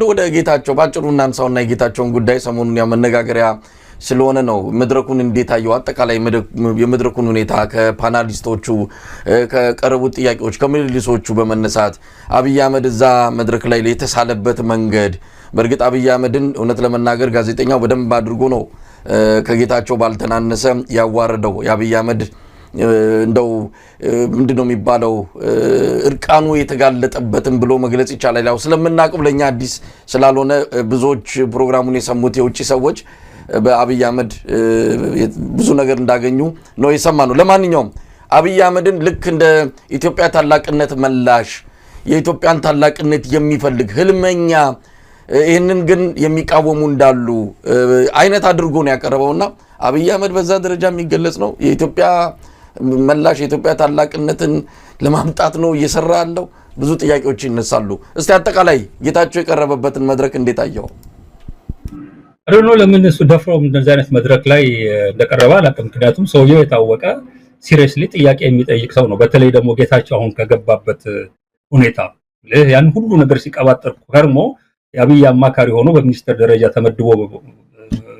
ወደ ጌታቸው ባጭሩ እናንሳውና የጌታቸውን ጉዳይ ሰሞኑን መነጋገሪያ ስለሆነ ነው። መድረኩን እንዴት አየው? አጠቃላይ የመድረኩን ሁኔታ ከፓናሊስቶቹ ከቀረቡ ጥያቄዎች ከምልልሶቹ በመነሳት አብይ አህመድ እዛ መድረክ ላይ የተሳለበት መንገድ በእርግጥ አብይ አህመድን እውነት ለመናገር ጋዜጠኛው በደንብ አድርጎ ነው ከጌታቸው ባልተናነሰ ያዋረደው። የአብይ አህመድ እንደው ምንድነው የሚባለው እርቃኑ የተጋለጠበትን ብሎ መግለጽ ይቻላል። ያው ስለምናቀው ለኛ አዲስ ስላልሆነ ብዙዎች ፕሮግራሙን የሰሙት የውጭ ሰዎች በአብይ አህመድ ብዙ ነገር እንዳገኙ ነው የሰማነው። ለማንኛውም አብይ አህመድን ልክ እንደ ኢትዮጵያ ታላቅነት መላሽ የኢትዮጵያን ታላቅነት የሚፈልግ ህልመኛ ይህንን ግን የሚቃወሙ እንዳሉ አይነት አድርጎ ነው ያቀረበውና አብይ አህመድ በዛ ደረጃ የሚገለጽ ነው የኢትዮጵያ መላሽ የኢትዮጵያ ታላቅነትን ለማምጣት ነው እየሰራ ያለው። ብዙ ጥያቄዎች ይነሳሉ። እስቲ አጠቃላይ ጌታቸው የቀረበበትን መድረክ እንዴት አየው? አረኖ ለምን እሱ ደፍሮ እንደዚህ አይነት መድረክ ላይ እንደቀረበ አላውቅም። ምክንያቱም ሰውየው የታወቀ ሲሪየስሊ ጥያቄ የሚጠይቅ ሰው ነው። በተለይ ደግሞ ጌታቸው አሁን ከገባበት ሁኔታ ያን ሁሉ ነገር ሲቀባጠር ከርሞ የአብይ አማካሪ ሆኖ በሚኒስትር ደረጃ ተመድቦ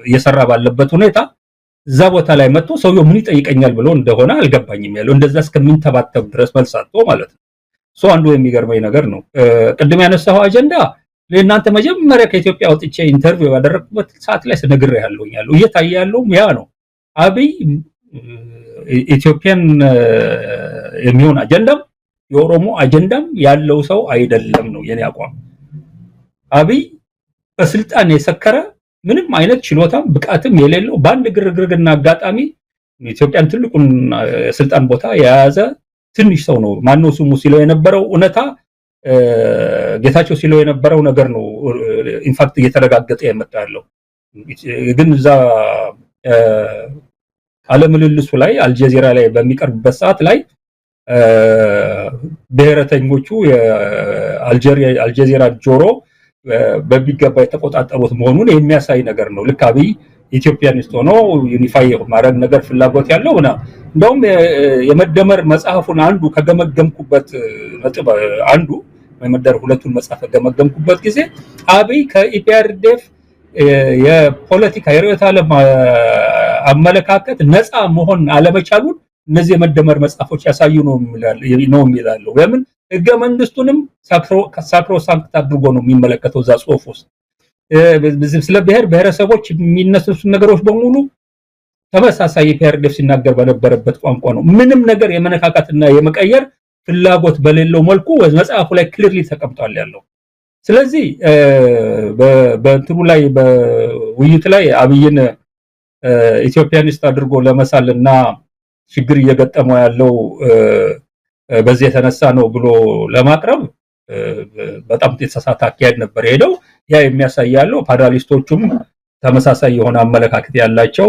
እየሰራ ባለበት ሁኔታ እዛ ቦታ ላይ መጥቶ ሰውየው ምን ይጠይቀኛል ብሎ እንደሆነ አልገባኝም ያለው እንደዛ እስከሚንተባተብ ድረስ መልሳቶ ማለት ነው። አንዱ የሚገርመኝ ነገር ነው። ቅድም ያነሳው አጀንዳ ለእናንተ መጀመሪያ ከኢትዮጵያ ወጥቼ ኢንተርቪው ያደረኩበት ሰዓት ላይ ስነግር ያለው እየታየ ያለው ያ ነው። አብይ ኢትዮጵያን የሚሆን አጀንዳም የኦሮሞ አጀንዳም ያለው ሰው አይደለም ነው የኔ አቋም። አብይ በስልጣን የሰከረ ምንም አይነት ችሎታም ብቃትም የሌለው በአንድ ግርግርና አጋጣሚ ኢትዮጵያን ትልቁን ስልጣን ቦታ የያዘ ትንሽ ሰው ነው። ማነው ስሙ ሲለው የነበረው እውነታ ጌታቸው ሲለው የነበረው ነገር ነው ኢንፋክት እየተረጋገጠ የመጣው። ግን እዛ አለምልልሱ ላይ አልጀዚራ ላይ በሚቀርብበት ሰዓት ላይ ብሔረተኞቹ የአልጀዚራ ጆሮ በሚገባ የተቆጣጠሩት መሆኑን የሚያሳይ ነገር ነው። ልክ አብይ ኢትዮጵያኒስት ሆኖ ዩኒፋይ ማድረግ ነገር ፍላጎት ያለው እና እንደውም የመደመር መጽሐፉን አንዱ ከገመገምኩበት ነጥብ አንዱ የመደመር ሁለቱን መጽሐፍ ከገመገምኩበት ጊዜ አብይ ከኢፒአርዲኤፍ የፖለቲካ የርዕዮተ ዓለም አመለካከት ነፃ መሆን አለመቻሉን እነዚህ የመደመር መጽሐፎች ያሳዩ ነው የሚላሉ። ለምን ህገ መንግስቱንም ሳክሮሳንክት አድርጎ ነው የሚመለከተው እዛ ጽሁፍ ውስጥ ስለ ብሔረሰቦች የሚነሱ ነገሮች በሙሉ ተመሳሳይ ኢፒአርዲኤፍ ሲናገር በነበረበት ቋንቋ ነው። ምንም ነገር የመነካካትና የመቀየር ፍላጎት በሌለው መልኩ መጽሐፉ ላይ ክሊርሊ ተቀምጧል ያለው። ስለዚህ በእንትኑ ላይ በውይይት ላይ አብይን ኢትዮጵያኒስት አድርጎ ለመሳልና ችግር እየገጠመው ያለው በዚህ የተነሳ ነው ብሎ ለማቅረብ በጣም የተሳሳተ አካሄድ ነበር ሄደው። ያ የሚያሳያለው ፓናሊስቶቹም ተመሳሳይ የሆነ አመለካከት ያላቸው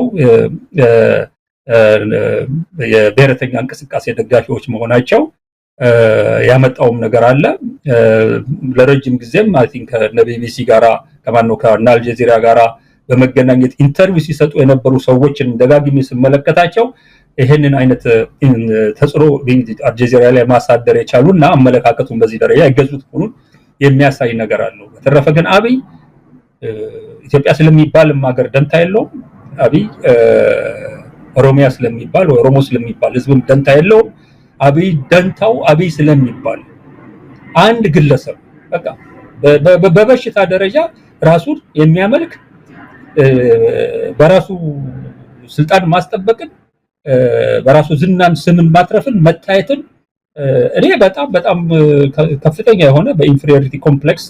የብሔረተኛ እንቅስቃሴ ደጋፊዎች መሆናቸው ያመጣውም ነገር አለ። ለረጅም ጊዜም አይ ቲንክ ከቢቢሲ ጋራ ከአልጀዚራ ጋራ በመገናኘት ኢንተርቪው ሲሰጡ የነበሩ ሰዎችን ደጋግሜ ስመለከታቸው ይሄንን አይነት ተጽዕኖ አልጀዚራ ላይ ማሳደር የቻሉና አመለካከቱን በዚህ ደረጃ ይገዙት ሆኑን የሚያሳይ ነገር አለው። በተረፈ ግን አብይ ኢትዮጵያ ስለሚባል ሀገር ደንታ የለውም። አብይ ኦሮሚያ ስለሚባል ወይ ኦሮሞ ስለሚባል ህዝብም ደንታ የለውም። አብይ ደንታው አብይ ስለሚባል አንድ ግለሰብ በቃ በበሽታ ደረጃ ራሱን የሚያመልክ በራሱ ስልጣን ማስጠበቅን በራሱ ዝናን ስምን ማትረፍን መታየትን እኔ በጣም ከፍተኛ የሆነ በኢንፌሪዮሪቲ ኮምፕሌክስ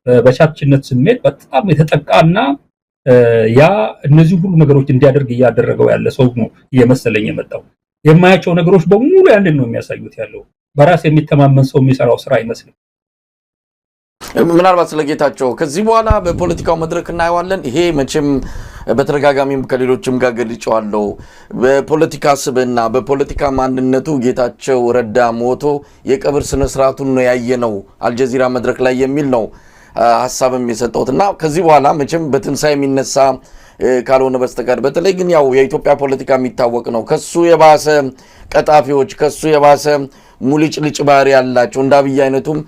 በቻችነት ስሜት በጣም የተጠቃና ያ እነዚህ ሁሉ ነገሮች እንዲያደርግ እያደረገው ያለ ሰው ነው እየመሰለኝ የመጣው። የማያቸው ነገሮች በሙሉ ያንን ነው የሚያሳዩት ያለው። በራስ የሚተማመን ሰው የሚሰራው ስራ አይመስልም። ምናልባት ስለጌታቸው ከዚህ በኋላ በፖለቲካው መድረክ እናየዋለን። ይሄ መቼም በተረጋጋሚም ከሌሎችም ጋር ገልጬዋለሁ። በፖለቲካ ስብዕና በፖለቲካ ማንነቱ ጌታቸው ረዳ ሞቶ የቀብር ስነ ስርዓቱን ነው ያየነው አልጀዚራ መድረክ ላይ የሚል ነው ሐሳብም የሰጠውትና ከዚህ በኋላ መቼም በትንሳኤ የሚነሳ ካልሆነ በስተቀር በተለይ ግን ያው የኢትዮጵያ ፖለቲካ የሚታወቅ ነው። ከሱ የባሰ ቀጣፊዎች ከሱ የባሰ ሙልጭልጭ ባህሪ ያላቸው እንደ አብይ አይነቱም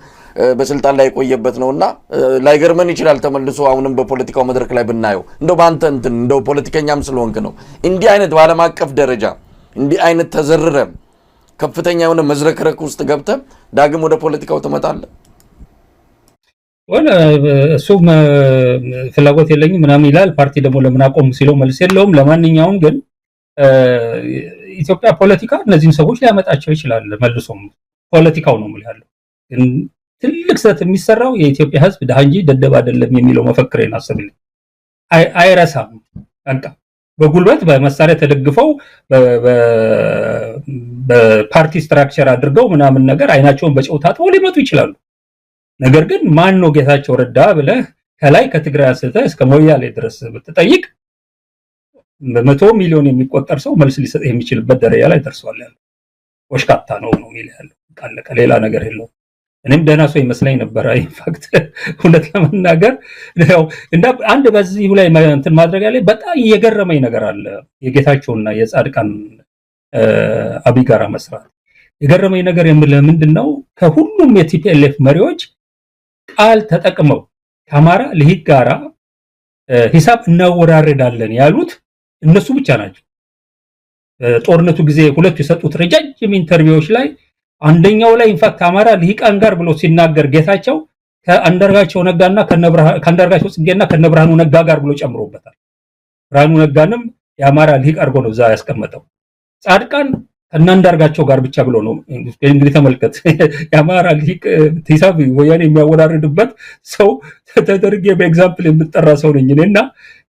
በስልጣን ላይ የቆየበት ነውና ላይገርመን ይችላል ተመልሶ አሁንም በፖለቲካው መድረክ ላይ ብናየው እንደው ባንተ እንትን እንደው ፖለቲከኛም ስለሆንክ ነው እንዲህ አይነት በዓለም አቀፍ ደረጃ እንዲህ አይነት ተዘርረ ከፍተኛ የሆነ መዝረክረክ ውስጥ ገብተህ ዳግም ወደ ፖለቲካው ትመጣለህ? ወላ እሱም ፍላጎት የለኝም ምናምን ይላል። ፓርቲ ደግሞ ለምን አቆም ሲለው መልስ የለውም። ለማንኛውም ግን ኢትዮጵያ ፖለቲካ እነዚህን ሰዎች ሊያመጣቸው ይችላል። መልሶም ፖለቲካው ነው ማለት ያለው ግን ትልቅ ስህተት የሚሰራው የኢትዮጵያ ሕዝብ ድሃ እንጂ ደደብ አይደለም የሚለው መፈክሬን አስብልኝ አይረሳም። በቃ በጉልበት በመሳሪያ ተደግፈው በፓርቲ ስትራክቸር አድርገው ምናምን ነገር አይናቸውን በጨው ታጥበው ሊመጡ ይችላሉ። ነገር ግን ማን ነው ጌታቸው ረዳ ብለህ ከላይ ከትግራይ አንስተህ እስከ ሞያሌ ድረስ ብትጠይቅ በመቶ ሚሊዮን የሚቆጠር ሰው መልስ ሊሰጥ የሚችልበት ደረጃ ላይ ደርሷል። ያለው ወሽካታ ነው የሚል ያለው ቃል ሌላ ነገር የለውም። እኔም ደህና ሰው ይመስለኝ ነበር። ኢንፋክት ሁለት ለመናገር ነው እንደ አንድ በዚህ ላይ እንትን ማድረግ ያለ በጣም የገረመኝ ነገር አለ። የጌታቸውና የጻድቃን አብይ ጋራ መስራት የገረመኝ ነገር ምንድነው? ከሁሉም የቲፒኤልኤፍ መሪዎች ቃል ተጠቅመው ከአማራ ልሂቅ ጋራ ሂሳብ እናወራረዳለን ያሉት እነሱ ብቻ ናቸው። ጦርነቱ ጊዜ ሁለቱ የሰጡት ረጃጅም ኢንተርቪዎች ላይ አንደኛው ላይ ኢንፋክት አማራ ልሂቃን ጋር ብሎ ሲናገር ጌታቸው ከአንዳርጋቸው ነጋና ከአንዳርጋቸው ጽጌና ከነብርሃኑ ነጋ ጋር ብሎ ጨምሮበታል። ብርሃኑ ነጋንም የአማራ ልሂቅ አድርጎ ነው እዛ ያስቀመጠው። ጻድቃን ከአንዳርጋቸው ጋር ብቻ ብሎ ነው። እንግዲህ ተመልከት፣ የአማራ ልሂቅ ሂሳብ ወያኔ የሚያወራርድበት ሰው ተደርጌ በኤግዛምፕል የምጠራ ሰው ነኝ እኔና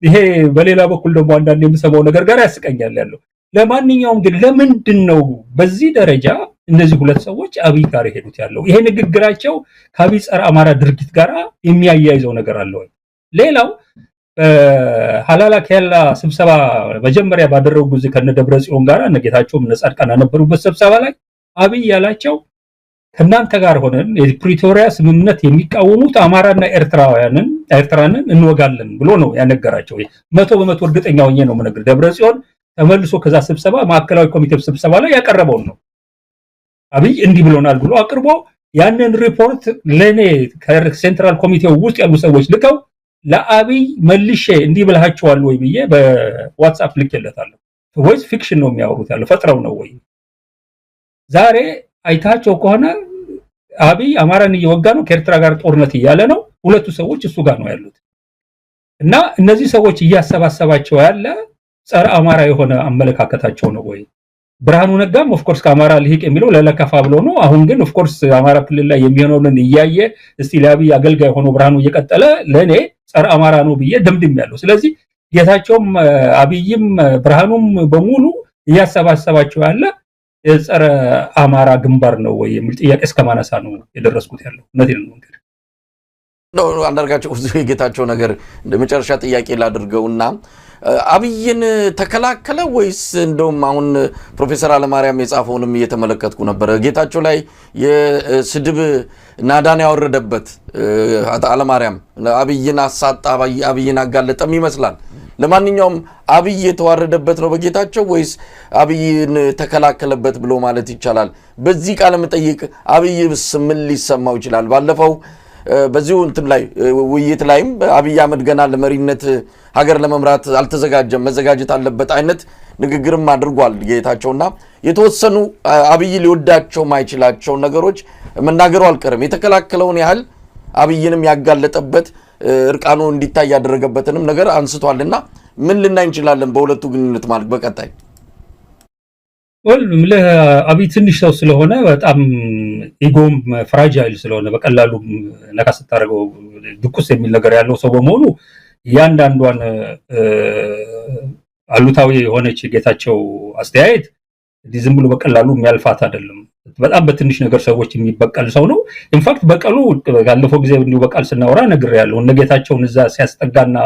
ይሄ በሌላ በኩል ደግሞ አንዳንድ የምሰማው ነገር ጋር ያስቀኛል ያለው። ለማንኛውም ግን ለምንድን ነው በዚህ ደረጃ እነዚህ ሁለት ሰዎች አብይ ጋር ሄዱት ያለው? ይሄ ንግግራቸው ከአብይ ጸረ አማራ ድርጊት ጋር የሚያያይዘው ነገር አለ ወይ? ሌላው ሐላላ ከላ ስብሰባ መጀመሪያ ባደረጉ ጊዜ ከነደብረ ጽዮን ጋር እነጌታቸውም ነጻድቃን ነበሩበት ስብሰባ ላይ አብይ ያላቸው ከናንተ ጋር ሆነን የፕሪቶሪያ ስምምነት የሚቃወሙት አማራና ኤርትራንን እንወጋለን ብሎ ነው ያነገራቸው። 100% እርግጠኛ ሆኜ ነው የምነግርህ። ደብረ ጽዮን ተመልሶ ከዛ ስብሰባ ማዕከላዊ ኮሚቴ ስብሰባ ላይ ያቀረበው ነው። አብይ እንዲህ ብሎናል ብሎ አቅርቦ ያንን ሪፖርት ለኔ ከሴንትራል ኮሚቴው ውስጥ ያሉ ሰዎች ልከው ለአብይ መልሼ እንዲህ ብለሃቸዋል ወይ ብዬ በዋትስአፕ ልኬለታለሁ። ወይስ ፊክሽን ነው የሚያወሩት ያለው ፈጥረው ነው ወይ? ዛሬ አይታቸው ከሆነ አብይ አማራን እየወጋ ነው፣ ከኤርትራ ጋር ጦርነት እያለ ነው። ሁለቱ ሰዎች እሱ ጋር ነው ያሉት እና እነዚህ ሰዎች እያሰባሰባቸው ያለ ጸረ አማራ የሆነ አመለካከታቸው ነው ወይ? ብርሃኑ ነጋም ኦፍ ኮርስ ከአማራ ልሂቅ የሚለው ለለከፋ ብሎ ነው። አሁን ግን ኦፍ ኮርስ አማራ ክልል ላይ የሚሆነውን እያየ እስቲ ለአብይ አገልጋይ ሆኖ ብርሃኑ እየቀጠለ ለኔ ጸረ አማራ ነው ብዬ ደምድሜያለሁ። ስለዚህ ጌታቸውም አብይም ብርሃኑም በሙሉ እያሰባሰባቸው ያለ የጸረ አማራ ግንባር ነው ወይ የሚል ጥያቄ እስከማነሳ ነው የደረስኩት ያለው። እነዚህ ነው እንግዲህ አንዳርጋቸው የጌታቸው ነገር ለመጨረሻ ጥያቄ ላድርገውና አብይን ተከላከለ ወይስ እንደውም አሁን ፕሮፌሰር አለማርያም የጻፈውንም እየተመለከትኩ ነበር። ጌታቸው ላይ የስድብ ናዳን ያወረደበት አለማርያም አብይን አሳጣ አብይን አጋለጠም ይመስላል። ለማንኛውም አብይ የተዋረደበት ነው በጌታቸው ወይስ አብይን ተከላከለበት ብሎ ማለት ይቻላል? በዚህ ቃለ መጠይቅ አብይስ ምን ሊሰማው ይችላል? ባለፈው በዚሁ እንትን ላይ ውይይት ላይም አብይ አህመድ ገና ለመሪነት ሀገር ለመምራት አልተዘጋጀም፣ መዘጋጀት አለበት አይነት ንግግርም አድርጓል ጌታቸውና የተወሰኑ አብይ ሊወዳቸው ማይችላቸው ነገሮች መናገሩ አልቀርም። የተከላከለውን ያህል አብይንም ያጋለጠበት እርቃኑ እንዲታይ ያደረገበትንም ነገር አንስቷልና ምን ልናይ እንችላለን በሁለቱ ግንኙነት ማለት በቀጣይ? አብይ ትንሽ ሰው ስለሆነ በጣም ኢጎም ፍራጃይል ስለሆነ በቀላሉ ነካ ስታደርገው ድቁስ የሚል ነገር ያለው ሰው በመሆኑ እያንዳንዷን አሉታዊ የሆነች ጌታቸው አስተያየት ዝም ብሎ በቀላሉ የሚያልፋት አይደለም። በጣም በትንሽ ነገር ሰዎች የሚበቀል ሰው ነው። ኢንፋክት በቀሉ ያለፈው ጊዜ እንዲሁ በቃል ስናወራ ነግሬያለሁ። እነ ጌታቸውን እዛ ሲያስጠጋና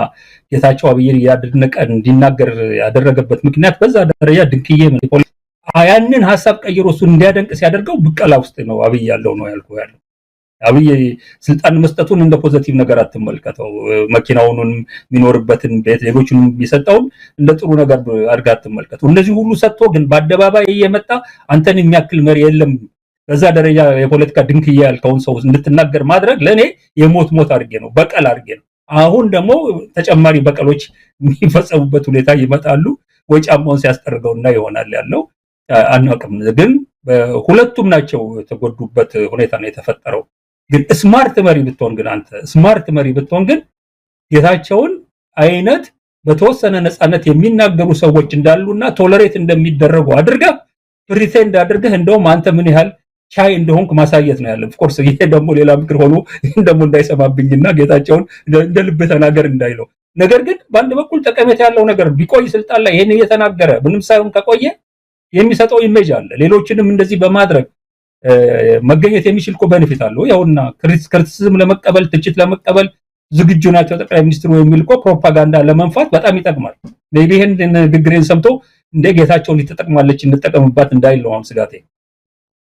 ጌታቸው አብይን ያደነቀ እንዲናገር ያደረገበት ምክንያት በዛ ደረጃ ድንክዬ ያንን ሐሳብ ቀይሮ እሱ እንዲያደንቅ ሲያደርገው ብቀላ ውስጥ ነው አብይ ያለው ነው ያልኩ ያለው። አብይ ስልጣን መስጠቱን እንደ ፖዚቲቭ ነገር አትመልከተው። መኪናውን የሚኖርበትን ቤት ሌሎቹን የሚሰጠውን እንደ ጥሩ ነገር አድርጋ አትመልከተው። እነዚህ ሁሉ ሰጥቶ ግን በአደባባይ እየመጣ አንተን የሚያክል መሪ የለም በዛ ደረጃ የፖለቲካ ድንክያ ያልከውን ሰው እንድትናገር ማድረግ ለኔ የሞት አድርጌ ነው፣ በቀል አድርጌ ነው። አሁን ደግሞ ተጨማሪ በቀሎች የሚፈጸሙበት ሁኔታ ይመጣሉ። ወይ ጫማውን ሲያስጠርገውና ይሆናል ያለው አናውቅም። ግን ሁለቱም ናቸው የተጎዱበት ሁኔታ ነው የተፈጠረው። ግን ስማርት መሪ ብትሆን ግን አንተ ስማርት መሪ ብትሆን ግን ጌታቸውን አይነት በተወሰነ ነፃነት የሚናገሩ ሰዎች እንዳሉና ቶለሬት እንደሚደረጉ አድርገህ ፕሪቴንድ አድርገህ እንደውም አንተ ምን ያህል ቻይ እንደሆንክ ማሳየት ነው ያለው። ኦፍኮርስ ይሄ ደግሞ ሌላ ምክር ሆኖ እንደሞ እንዳይሰማብኝና ጌታቸውን እንደ ልብ ተናገር እንዳይለው። ነገር ግን በአንድ በኩል ጠቀሜታ ያለው ነገር ቢቆይ ስልጣን ላይ ይሄን እየተናገረ ምንም ሳይሆን ከቆየ የሚሰጠው ኢሜጅ አለ። ሌሎችንም እንደዚህ በማድረግ መገኘት የሚችል እኮ ቤኔፊት አለው። ያውና ክሪቲሲዝም ለመቀበል ትችት ለመቀበል ዝግጁ ናቸው ጠቅላይ ሚኒስትሩ የሚል እኮ ፕሮፓጋንዳ ለመንፋት በጣም ይጠቅማል። ሜቢ ይሄን ንግግሬን ሰምቶ እንደ ጌታቸውን ሊተጠቅማለች እንጠቀምባት እንዳይል ነው አሁን ስጋቴ።